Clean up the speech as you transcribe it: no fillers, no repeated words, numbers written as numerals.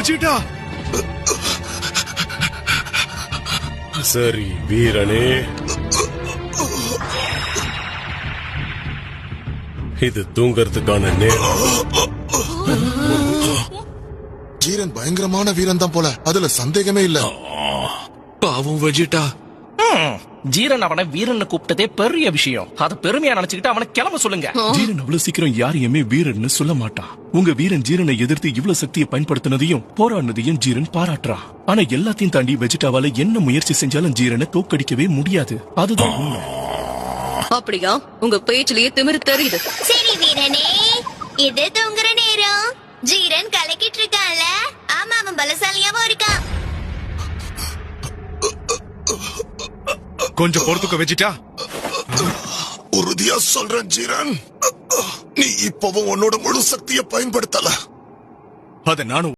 Vegeta. சரி வீரனே, இது தூங்கறதுக்கான நேரம். ஜீரன் பயங்கரமான வீரன் தான் போல, அதுல சந்தேகமே இல்ல. பாவம் வெஜிடா. ஜீரன் அவனை வீரன் கூப்பிட்டதே பெரிய விஷயம். அத பெருமையா நினைச்சுக்கிட்டு அவனை கிளம்ப சொல்லுங்க. ஜீரன் அவ்வளவு சீக்கிரம் யாரையுமே வீரன்னு சொல்ல மாட்டான். உங்க வீரன் ஜீரனை எதிர்த்து இவ்வளவு சக்தியை பயன்படுத்தினதையும் போராடினதையும் ஜீரன் பாராட்டுறான். ஆனா எல்லாத்தையும் தாண்டி வெஜிடாவால என்ன முயற்சி செஞ்சாலும் ஜீரனை தோக்கடிக்கவே முடியாது. அதுதான் உண்மை. அப்படியா? உங்க பேச்சிலேயே திமிரு தெரியுது. சரி வீரனே, இது தூங்குற நேரம். ஜீரன் கலக்கிட்டு இருக்கான்ல. ஆமா, அவன் பலசாலியாவும் இருக்கான். கொஞ்சம் பொறுத்துக்க வெஜிடா. உறுதியா சொல்றேன் ஜீரன், நீ இப்பவும் உன்னோட முழு சக்தியை பயன்படுத்தல. அத நானும்